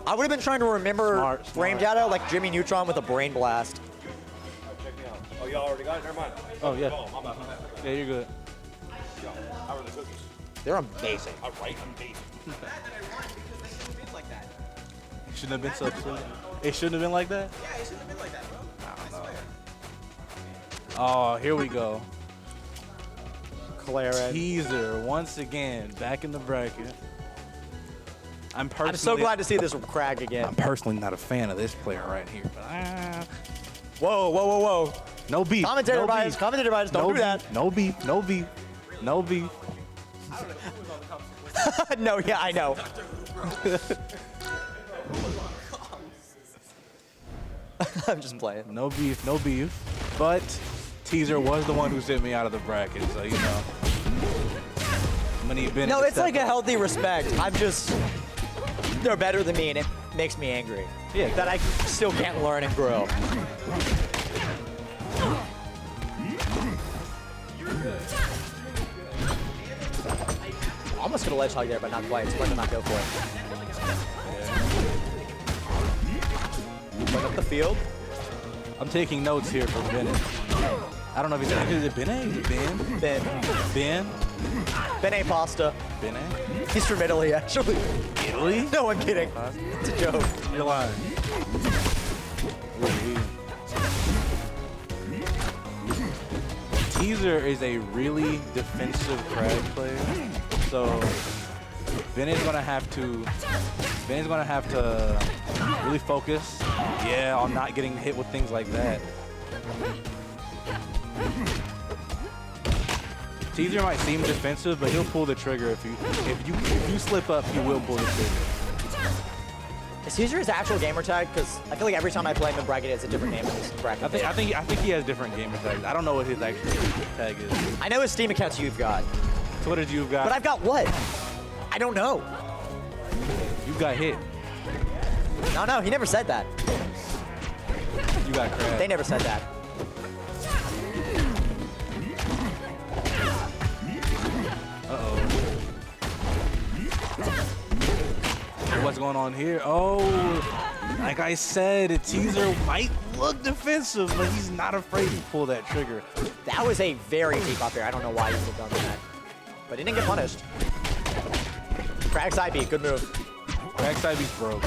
I would have been trying to remember frame data like Jimmy Neutron with a brain blast. Check me out. Oh, y'all already got it? Never mind. Oh, yeah. Oh, my bad. Yeah, you're good. Yo, how are the cookies? They're amazing. All right, amazing. It shouldn't have been so silly. It shouldn't have been like that? Yeah, it shouldn't have been like that, bro. I swear. Oh, here we go. Clarence. Teaser, once again, back in the bracket. I'm so glad to see this from Crag again. I'm personally not a fan of this player right here. But, whoa, whoa, whoa, whoa. No beef. Commentator no bias, beef. commentator bias, don't no do beef, that. No beef, no beef, no beef. No, yeah, I know. I'm just playing. No beef, no beef. But Teaser was the one who sent me out of the bracket, so you know. No, it's like a healthy respect. I'm just, they're better than me, and it makes me angry. Yeah. That I still can't learn and grow. Almost gonna ledge hug there, but not quite. It's better to not go for it. Put up the field. I'm taking notes here for Benne. I don't know if he's is it Benne? Is it Ben? Ben? Benne pasta. Benne? He's from Italy, actually. Italy? No, I'm kidding. It's a joke. You're lying. Teaser is a really defensive Crag player, so Benne's gonna have to really focus. Yeah, on not getting hit with things like that. Teaser might seem defensive, but he'll pull the trigger if you slip up, he will pull the trigger. Is Teaser his actual gamer tag? Because I feel like every time I play him in bracket, it's a different name in this bracket. I think he has different gamer tags. I don't know what his actual tag is. I know his Steam account's you've got. Twitter's you've got. But I've got what? I don't know. You've got hit. No, he never said that. You got Crag. They never said that. What's going on here? Oh, like I said, a Teaser might look defensive, but he's not afraid to pull that trigger. That was a very deep up here. I don't know why he would have done that. But he didn't get punished. Crag side B, good move. Crag side B's broke.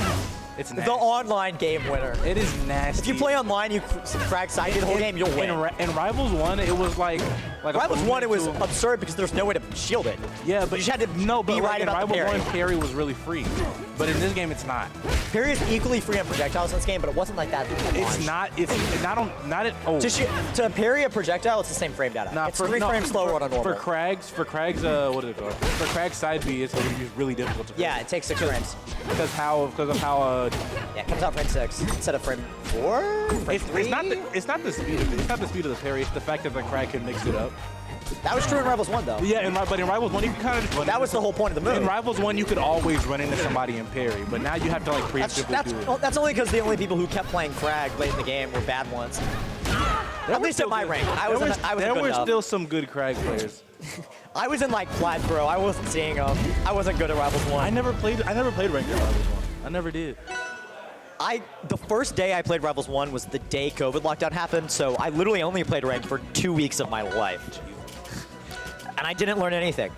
It's nasty. The online game winner. It is nasty. If you play online, you Crag side B the whole game, you'll win. In Rivals 1, it was like Rivals 1, it was absurd because there's no way to shield it. Yeah, but you just had to be right in about the Rivals parry. 1, parry was really free. But in this game, it's not. Parry is equally free on projectiles in this game, but it wasn't like that. It's not. It's not on. Not at. Oh. To parry a projectile, it's the same frame data. Nah, it's 3 frames slower on a normal. For Crag's, what is it called? For Crag's side B, it's really difficult to. Yeah, it takes 6 frames. Because of how. Yeah, it comes out frame 6 instead of frame 4. Frame 3? It's not the speed of it. It's not the speed of the parry. It's the fact that the Crag can mix it up. That was true in Rivals 1, though. Yeah, but in Rivals 1, you can kind of just run. That was the whole point of the move. In Rivals 1, you could always run into somebody and parry, but now you have to like preemptively do it. Well, that's only because the only people who kept playing Crag late in the game were bad ones. At least at my rank. There were still some good Crag players. I was in like Plat Pro. I wasn't seeing them. I wasn't good at Rivals 1. I never played ranked in Rivals 1. I never did. The first day I played Rivals 1 was the day COVID lockdown happened, so I literally only played ranked for 2 weeks of my life. And I didn't learn anything.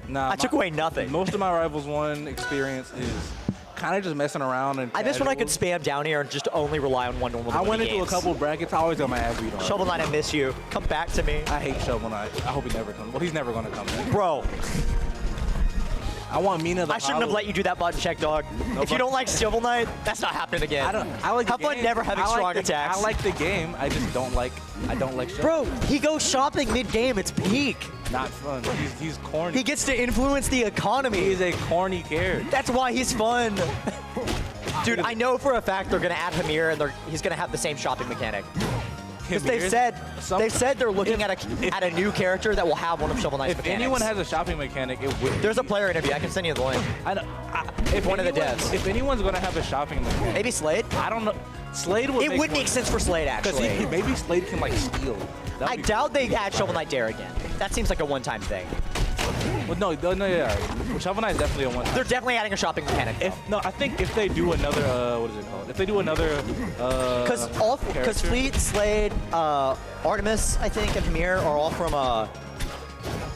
Nah, I took away nothing. Most of my Rivals 1 experience is kind of just messing around and I miss when I could spam down here and just only rely on one normal. I went into a couple brackets. I always got my ass beat on. Shovel Knight, I miss you. Come back to me. I hate Shovel Knight. I hope he never comes. Well, he's never going to come back. Bro. I want Mina the I shouldn't have let you do that button check, dog. If you don't like Shovel Knight, that's not happening again. I like Have fun never having strong attacks. I like the game. I just don't like Shovel. Bro, he goes shopping mid-game. It's peak. Not fun. He's corny. He gets to influence the economy. He's a corny character. That's why he's fun. Dude, I know for a fact they're going to add Hamir and he's going to have the same shopping mechanic. Because they've said they're looking at a new character that will have one of Shovel Knight's mechanics. If anyone has a shopping mechanic, it would. There's a player interview. I can send you the link. If one of the devs. If anyone's gonna have a shopping mechanic, maybe Slade. I don't know. Slade would. It would make sense for Slade actually. Because maybe Slade can like steal. I doubt they add Shovel Knight Dare again. That seems like a one-time thing. Well, no, yeah. Shovel Knight is definitely a one. They're definitely adding a shopping mechanic. I think if they do another, what is it called? If they do another, Because Fleet, Slade, Artemis, I think, and Hamir are all from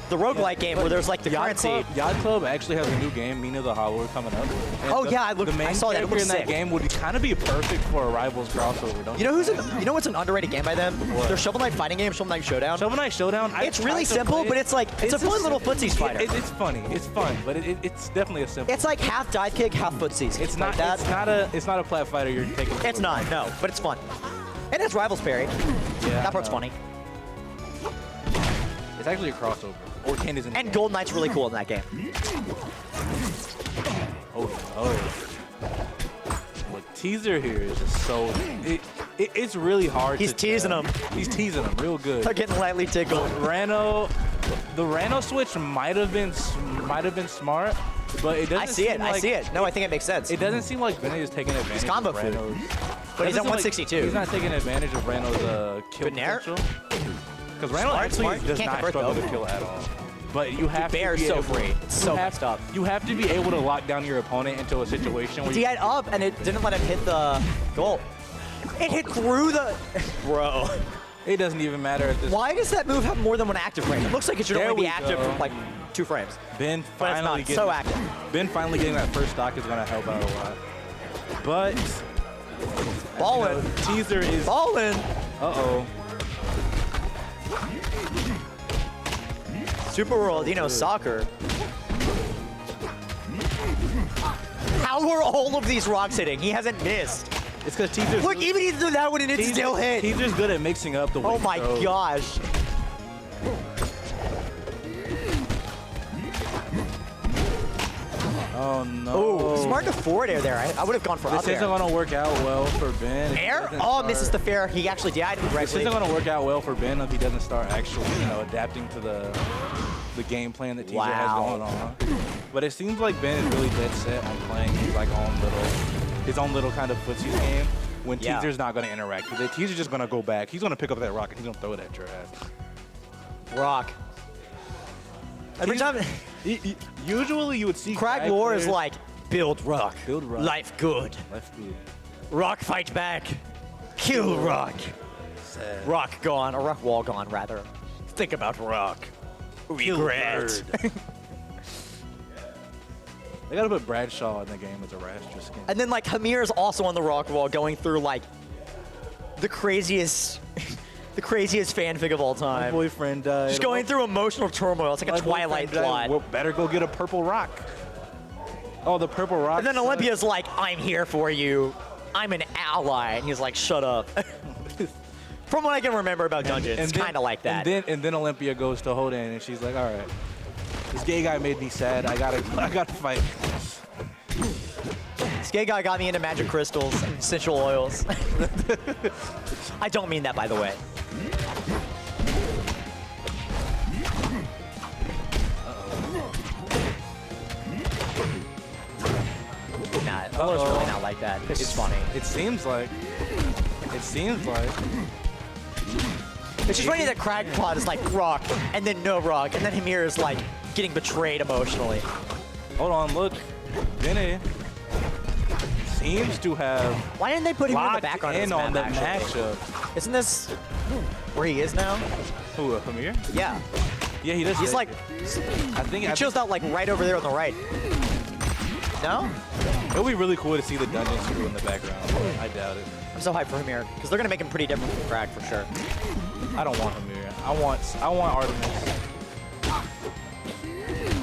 the roguelike game where there's like the currency. Yacht Club actually has a new game, Mina the Hollower, coming up. And Oh yeah, the main I saw that. It character looks in that sick. game would kind of be perfect for a Rivals crossover, don't you? You know what's an underrated game by them? What? Their Shovel Knight fighting game, Shovel Knight Showdown. Shovel Knight Showdown. It's really simple, but it's like it's a fun little footsies fighter. It's funny. It's fun, but it's definitely a simple. It's like half dive kick, half footsies. It's not. Like that. It's not a plat fighter. You're taking. It's not, no, but it's fun. And it's Rivals parry. Yeah, That part's I know. funny. It's actually a crossover. Or Ken isn't. And Golden Knight's really cool in that game. Oh. Look, Teaser here is just so. It's really hard. He's to teasing tell. him. He's teasing him real good. They're getting lightly tickled. The Rano switch might have been smart, but it doesn't. I see it. Seem like, I see it. No, I think it makes sense. It doesn't seem like Benne is taking advantage combo of food. Rano's. But he's Doesn't at seem 162. He's not taking advantage of Rano's kill Good nair. potential. Because Rano Smart, actually smart. does Can't not convert, struggle though. to kill at all. But you have to Bear's be so able, free. It's so messed up. You have to be able to lock down your opponent into a situation where He had up and it didn't let him hit the goal. It hit through the... Bro. it doesn't even matter at this. Why does that move have more than one active frame? It looks like it should There only be we active go. for like 2 frames. Ben But it's finally not. getting So active. Ben finally getting that first stock is going to help out a lot. But Ballin'. Teaser is Ballin'. uh-oh. Super World, soccer. How are all of these rocks hitting? He hasn't missed. It's because Teaser's Look, even he did that one and it still hit. Teaser's good at mixing up the Oh weight my throws. gosh. Oh no. Oh, smart to forward air there. I would have gone for This up air. isn't going to work out well for Ben. if he Air? doesn't Oh, start- misses the fair. He actually died This correctly. isn't going to work out well for Ben if he doesn't start actually, adapting to the game plan that Teaser has Wow. going on. But it seems like Ben is really dead set on playing his own little kind of footsies game when Yeah. Teaser's not going to interact with it. Teaser's just going to go back. He's going to pick up that rock and he's going to throw it at your ass. Rock. Every time, Usually you would see Crag lore is players- like, build rock. Build rock. Life good. Left good. Rock fight back. Kill rock. Sad. Rock gone, or rock wall gone, rather. Think about rock. Regret. They gotta put Bradshaw in the game as a Rastra skin. And then like Hamir is also on the rock wall going through like the craziest the craziest fanfic of all My time. boyfriend died. Just going through emotional turmoil. It's like My a Twilight boyfriend died. plot. Well, better go get a purple rock. Oh, the purple rock. And then Olympia's like, I'm here for you. I'm an ally. And he's like, shut up. From what I can remember about Dungeons, it's kind of like that. And then Olympia goes to Hoden and she's like, all right, this gay guy made me sad. I gotta fight. This gay guy got me into magic crystals and essential oils. I don't mean that, by the way. Nah, Olo's really not like that. This is funny. It seems like. It's just funny that Crag plot is like rock, and then no rock, and then Hamir is like getting betrayed emotionally. Hold on, look. Benne seems to have Why didn't they put him in the locked background of in this on the map, actually? matchup. Isn't this where he is now? Who, Hamir? Yeah. Yeah, he does. He's like, I think he chills out like right over there on the right. No? it would be really cool to see the dungeon screw in the background. I doubt it. I'm so hyped for Hamir, because they're gonna make him pretty different from Crag for sure. I don't want Hamir. I want Artemis.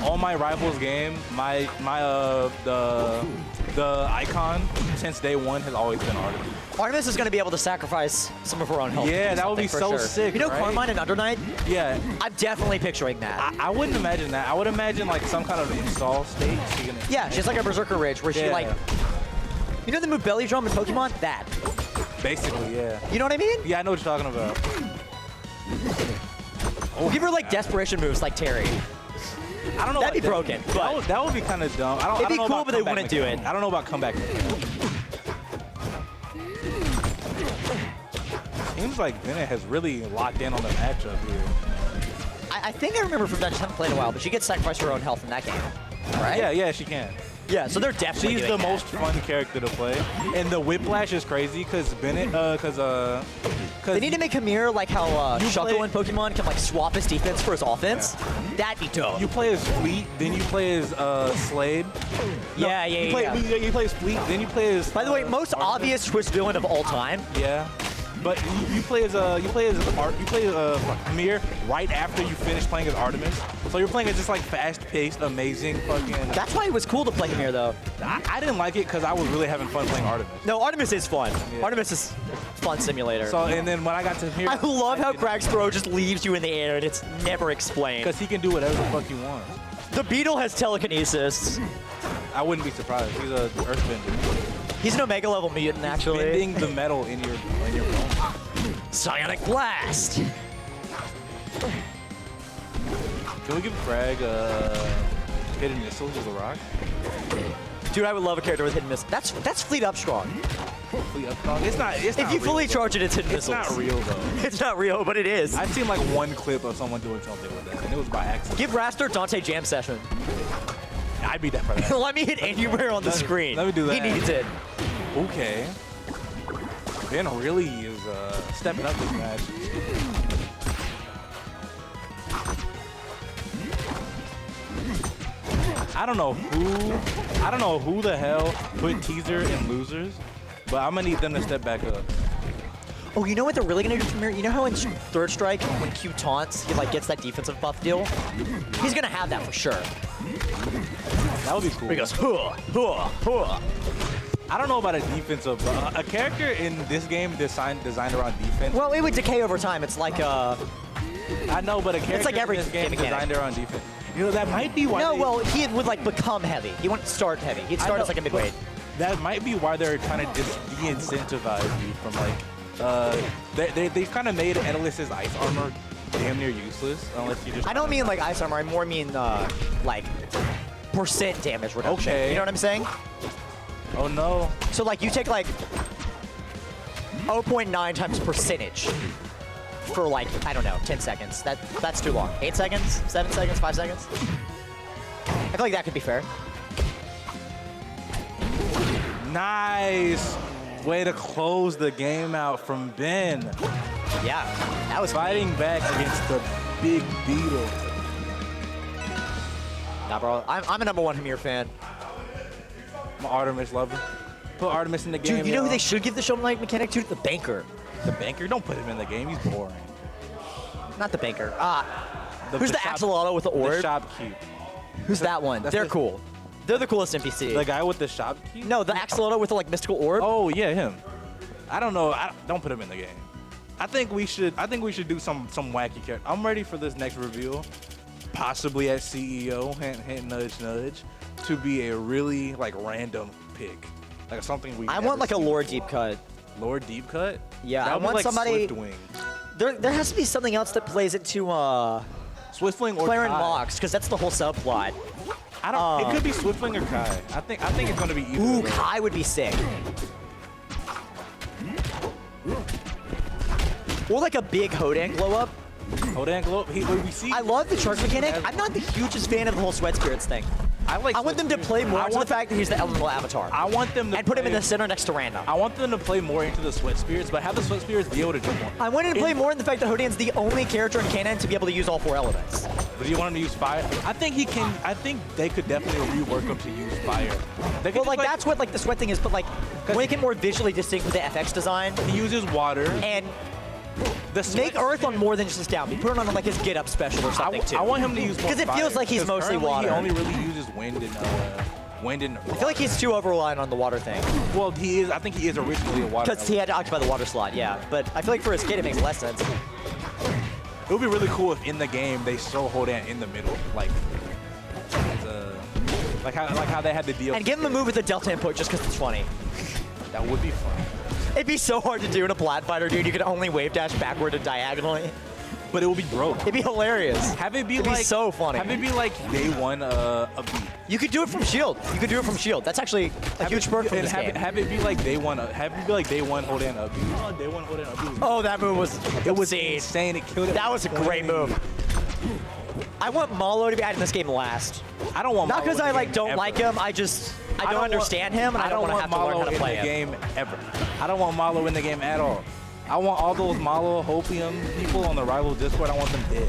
On my Rivals game, the icon since day one has always been Artemis. Artemis is gonna be able to sacrifice some of her own health. Yeah, to do that would be something for so sure. sick, You know right? Carmine and Undernight? Yeah, I'm definitely picturing that. I wouldn't imagine that. I would imagine like some kind of install state. Yeah, she's like a Berserker Ridge where she Yeah. like, you know the move Belly Drum in Pokemon? That. Basically, yeah. You know what I mean? Yeah, I know what you're talking about. We'll give her like desperation moves like Terry. I don't know. That'd be about broken, that. but- That would be kind of dumb. It'd be I don't know cool, about but they comeback wouldn't do mechanic. it. I don't know about comeback mechanic. Seems like Benne has really locked in on the matchup here. I think I remember from that. I just haven't played in a while, but she gets sacrificed her own health in that game, right? Yeah, she can. Yeah, so they're definitely She's doing the that. most fun character to play, and the whiplash is crazy because Bennett, They need to make Hamir like how Shuckle in Pokemon can like swap his defense for his offense. That'd be dope. you play as Fleet, then you play as Slade. You play as Fleet, then you play as. By the way, most obvious twist villain of all time. Yeah, but you play as Hamir right after you finish playing as Artemis. So you're playing as just like fast-paced, amazing fucking. That's why it was cool to play Hamir though. I didn't like it because I was really having fun playing Artemis. No, Artemis is fun. Yeah. Artemis is fun simulator. So and then when I got to Hamir, I love how Crack's throw just leaves you in the air and it's never explained. because he can do whatever the fuck he wants. The Beetle has telekinesis. I wouldn't be surprised. He's a earthbender. He's an Omega level mutant actually. Bending the metal in your bone. Psionic Blast. Can we give Frag hidden missiles with a rock? Dude, I would love a character with hidden missiles. That's Fleet Up strong. Fleet up strong. It's not. It's If not you real, fully though. charge it, it's hidden It's missiles. not real though. It's not real, but it is. I've seen like one clip of someone doing something with that, and it was by accident. Give Raster Dante Jam Session. I'd be down for that. Let me hit anywhere on the screen. let me do that. He needs it. Okay. Ben really is stepping up this match. I don't know who the hell put Teaser in losers, but I'm gonna need them to step back up. Oh, you know what they're really gonna do from here? You know how in Third Strike, when Q taunts, he like gets that defensive buff deal? He's gonna have that for sure. That would be cool. He goes, huh, huh, huh. I don't know about a defensive, a character in this game designed around defense. Well, it would decay over time. It's like I know, but a character like every in this game game mechanic. designed around defense. You know, that might be why. no, they- well, he would like become heavy. He wouldn't start heavy. He'd I start know, as like a midweight. That might be why they're trying to de-incentivize you from like, they've kind of made Endless's ice armor damn near useless unless you just. I don't mean like ice armor. I more mean like percent damage reduction. Okay. You know what I'm saying? Oh no. So like you take like 0.9 times percentage for like, I don't know, 10 seconds. That's too long. 8 seconds? 7 seconds? 5 seconds? I feel like that could be fair. Nice way to close the game out from Ben. Yeah, that was Fighting back against the big Beetle. Nah, bro, I'm a #1 Hamir fan. I'm an Artemis lover. Put Artemis in the game. Dude, you know who y'all. they should give the Show Knight mechanic to? The Banker. The banker? Don't put him in the game. He's boring. Not the Banker. Who's the shop- axolotl with the orb? The shopkeep. Who's that one? that's They're the- cool. They're the coolest NPC. The guy with the shopkeep? No, the axolotl with the like mystical orb. Oh yeah, him. I don't know. Don't put him in the game. I think we should do some wacky character. I'm ready for this next reveal, possibly at CEO. Hint, hint, nudge, nudge, to be a really like random pick, like something we. I want like a lore deep cut. lore deep cut. Yeah, That I would be want like somebody. Swiftwing. There has to be something else that plays into Swiftwing or Claren Kai. Mox, because that's the whole subplot. I don't. It could be Swiftwing or Kai. I think it's gonna be either. Ooh, of those. Kai would be sick. Or like a big Hodan glow up. Hold on, glow. We see. I love the charge mechanic. I'm not the hugest fan of the whole Sweat Spirits thing. I want them to play more I into want the fact that he's the elemental avatar. I want them to and put him in play- the center next to Random. I want them to play more into the Sweat Spirits, but have the Sweat Spirits be able to do more. I wanted to play more in the fact that Hodan's the only character in canon to be able to use all 4 elements. But do you want him to use fire? I think he can. I think they could definitely rework him to use fire. They could Well, just, like that's what like the Sweat thing is, but like make it more visually distinct with the FX design he uses water. and The make Sweat- Earth on more than just his down. Put it on like his get up special or something too. I want him to use more 'Cause it feels fire, like he's 'cause mostly currently water. He only really uses wind and I feel like he's too over reliant on the water thing well, he is. I think he is originally a water. because he had to occupy the water slot. Yeah, but I feel like for his kid it makes less sense. It would be really cool if in the game they show Hodan in the middle, like how they had the deal. And give him a move with the Delta input just because it's funny. That would be fun. It'd be so hard to do in a Plat Fighter, dude. You could only wave dash backward and diagonally. But it would be broke. It'd be hilarious. Have it be It'd like be so funny. Have it be like day one a beat. You could do it from Shield. You could do it from Shield. That's actually a huge perk from And this game. have it be like day one. Have it be like day one Hodan up beat. Day one Hodan up beat. Oh, that move was It was insane. insane. It killed it. That was a great move. I want Malo to be added in this game last. I don't want Not Malo because in I the like game don't ever. like him. I don't understand him, and I don't want to have to learn how to play in the him. game ever. I don't want Malo in the game at all. I want all those Malo Hopium people on the rival Discord. I want them dead.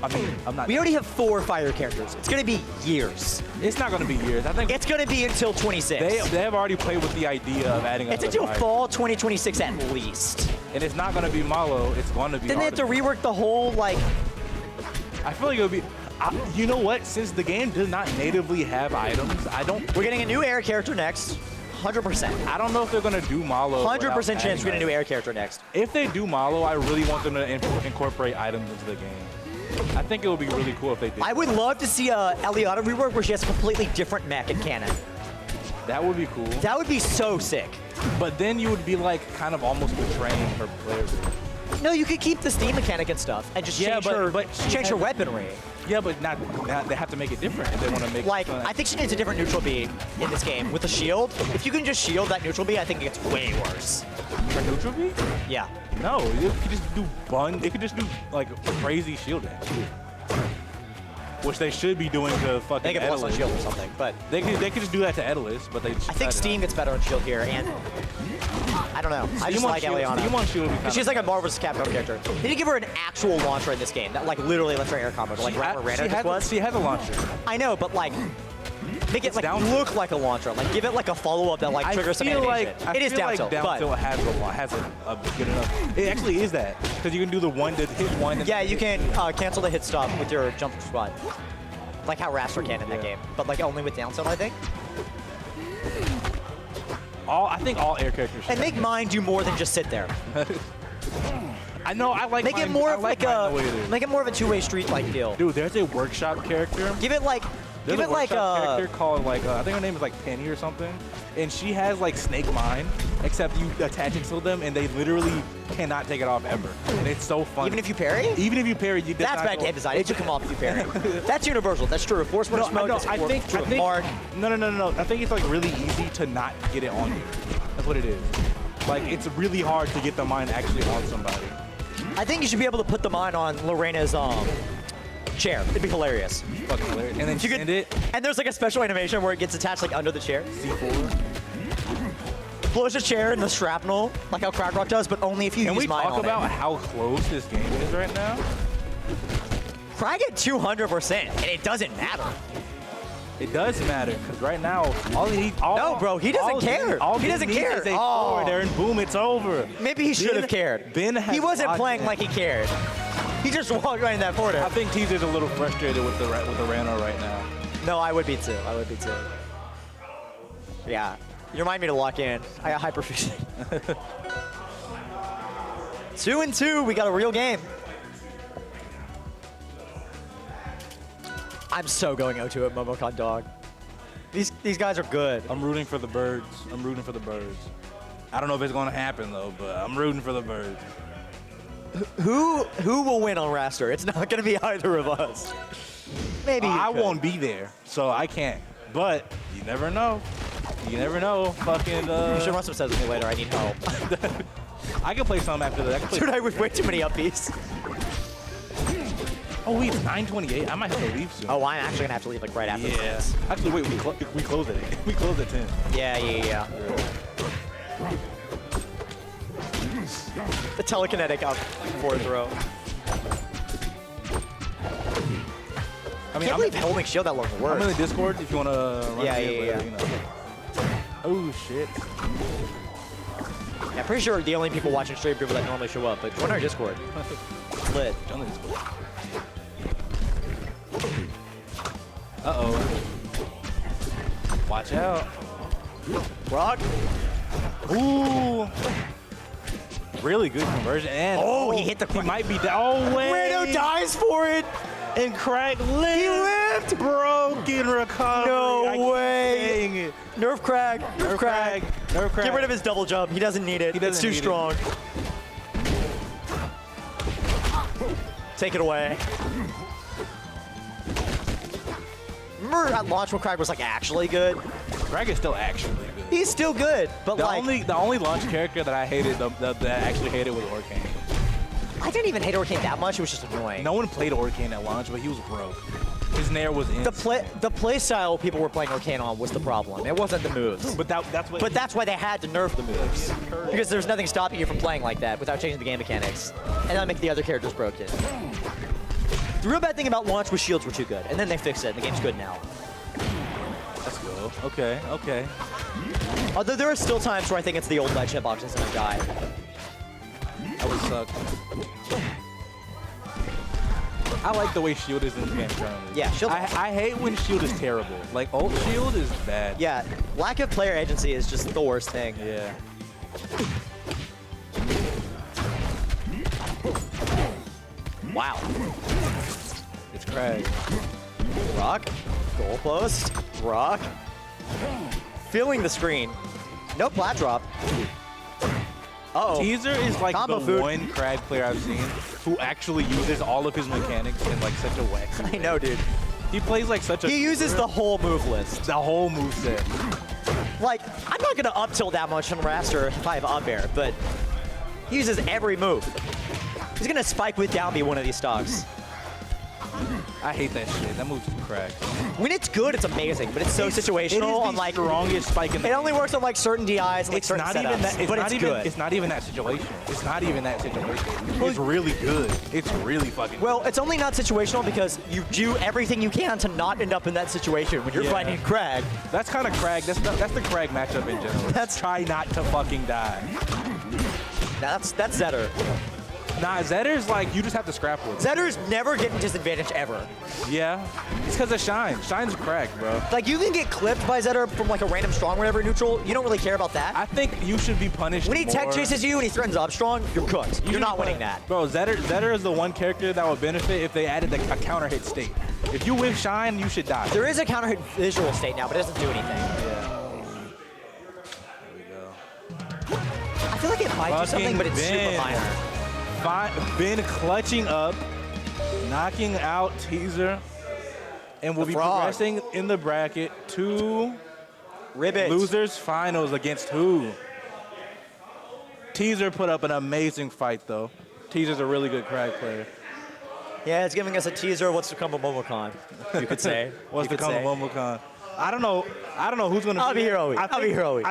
I mean, I'm not. We already have 4 fire characters. It's gonna be years. It's not going to be years. I think It's gonna be until 26. they have already played with the idea of adding. It's another until fire. fall 2026 at least. And it's not going to be Malo. It's going to be. Then they have to rework the whole like. I feel like it'll be. You know what? Since the game does not natively have items, We're getting a new air character next. 100%. I don't know if they're going to do Malo. 100% chance we're gonna do air character next. If they do Malo, I really want them to incorporate items into the game. I think it would be really cool if they did. I would love to see a Eliana rework where she has a completely different mech and cannon. That would be cool. That would be so sick. But then you would be like kind of almost betraying her players. No, you could keep the steam mechanic and stuff and just change her weaponry. Yeah, but not they have to make it different if they want to make Like, it fun. I think she needs a different neutral B in this game with the shield. If you can just shield that neutral B, I think it gets way worse. For neutral B? Yeah. No, you could just do It could just do like crazy shielding. Which they should be doing to fucking They get plus on Edelus. shield or something, but They could just do that to Edelus, but they. I think Steam gets better on shield here, and I don't know. I just like Eliana. Steam on shield. She's like a Marvel's Capcom character. They need to give her an actual launcher in this game that like literally lets her air combo, like Rando just was. She has a launcher. I know, but like make it like down look like a launcher. Like give it like a follow-up that like triggers some animation. It is down tilt, down but tilt has a good enough. It actually is that because you can do the one to hit one. And yeah, you can cancel the hit stop with your jump squad. Like how Raster can in that game, but like only with down tilt, I think. I think all air characters should And make mine do more than just sit there. I know, I like Make it mine- more I of like like mine the way it is. make it more of a two-way street like deal. Dude, there's a workshop character. Give it like There's give a it like workshop character called like I think her name is like Penny or something, and she has like Snake Mine, except you attach it to them and they literally cannot take it off ever, and it's so fun. even if you parry. Even if you parry, you That's bad game design. It should come off if you parry. That's universal. That's true. Force No, burst mode. no, that's I true think with Mark. no. I think it's like really easy to not get it on you. That's what it is. Like it's really hard to get the mine actually on somebody. I think you should be able to put the mine on Lorena's chair. It'd be hilarious. Fucking hilarious. And then You send could, it. and there's like a special animation where it gets attached like under the chair. C4. Blows the chair in the shrapnel, like how Crack Rock does, but only if you Can use we mine talk on about it. how close this game is right now? Crag at 200%, and it doesn't matter. It does matter because right now all he needs. No, bro, he doesn't care. He doesn't care. Is a Oh. forward there and boom, it's over. Maybe he should have cared. Ben has He wasn't logic. playing like he cared. He just walked right in that border. I think Teaser's a little frustrated with the Rano right now. No, I would be too. I would be too. Yeah. You remind me to lock in. I got hyperfixation. 2-2. We got a real game. I'm so going 0-2 at Momocon, dog. These guys are good. I'm rooting for the birds. I'm rooting for the birds. I don't know if it's gonna happen though, but I'm rooting for the birds. Who will win on Raster? It's not gonna be either of us. Maybe you I could. won't be there, so I can't. But you never know. You never know. Fucking. You should run some sets with me later. I need help. I can play some after that. I can play Dude, I with way too many upbeats. Oh wait, it's 9:28. I might have to leave soon. Oh, I'm actually gonna have to leave like right after yeah. this. Actually, wait. We close at 8. We close at 10. Yeah. The telekinetic up fourth row. I mean, Can't believe holding shield that long I'm works. in the Discord if you want to run Yeah, it, yeah. but, you know. Oh shit. Yeah, I'm pretty sure the only people watching stream are people that normally show up, but join our Discord. It's lit. Join the Discord. Uh-oh. Watch out. Rock. Ooh. Really good conversion. And Oh, he hit the He might be down. Oh, wait. Rando dies for it. And Craig lived. He lived. Broken recovery. No way. Dang it. Nerf Crag. Nerf Crag. Nerf Crag. Get rid of his double jump. He doesn't need it. He doesn't it's too need it. strong. Take it away. Remember at launch when Crag was like actually good? Craig is still actually good. He's still good, but The like only launch character that I hated, that I actually hated was Orcane. I didn't even hate Orcane that much. It was just annoying. No one played Orcane at launch, but he was broke. His Nair was in. The play style people were playing Orcane on was the problem. It wasn't the moves. But that's what. But that's why they had to nerf the moves. Because there's nothing stopping you from playing like that without changing the game mechanics. And that'll make the other characters broken. The real bad thing about launch was shields were too good. And then they fixed it, and the game's good now. Let's go. Okay, okay. Although there are still times where I think it's the old ledge hitboxes and I die. That would suck. I like the way shield is in the game currently. Yeah, shield. I hate when shield is terrible. Like ult shield is bad. Yeah, lack of player agency is just the worst thing. Yeah. Wow. It's Craig. Rock. Goalpost. Rock. Feeling the screen. No plat drop. Uh-oh. Teaser is like Combo the food. one Crag player I've seen who actually uses all of his mechanics in like such a wacky way. I know, dude. He plays like such a... He uses the whole move list. the whole moveset. Like, I'm not gonna up tilt that much on Raster if I have up air, but he uses every move. He's gonna spike with down B one of these stocks. I hate that shit. That move's Crag. When it's good, it's amazing, but it's so It situational is on the like strongest spike in the it only works on like certain DIs and like It's certain not setups, even that. It's but not it's even. good. It's not even that situation. It's not even that situation. It's really good. It's really fucking. Well, it's only not situational because you do everything you can to not end up in that situation when you're Yeah. fighting Crag. That's kind of Crag. That's the Crag matchup in general. That's- try not to fucking die. That's Zetter. Nah, Zetter's like you just have to scrap with. Zetter's never getting disadvantage ever. Yeah, it's because of Shine. Shine's Crag, bro. Like you can get clipped by Zetter from like a random strong whatever neutral. You don't really care about that. I think you should be punished. When he tech more. chases you and he threatens up strong, you're cooked. You're should not be winning punished. that. Bro, Zetter is the one character that would benefit if they added a counter hit state. If you whiff Shine, you should die. There is a counter hit visual state now, but it doesn't do anything. Yeah. There we go. I feel like it might do something, but it's super Ben. minor. Been clutching up, knocking out Teaser, and will The be frog. progressing in the bracket to Ribbit. losers finals against who? Teaser put up an amazing fight though. Teaser's a really good Crag player. Yeah, it's giving us a teaser of what's to come of MomoCon, you could say. What's You to could come of say. MomoCon? I don't know who's gonna. I'll be here all week. I I'll be think- here all week. I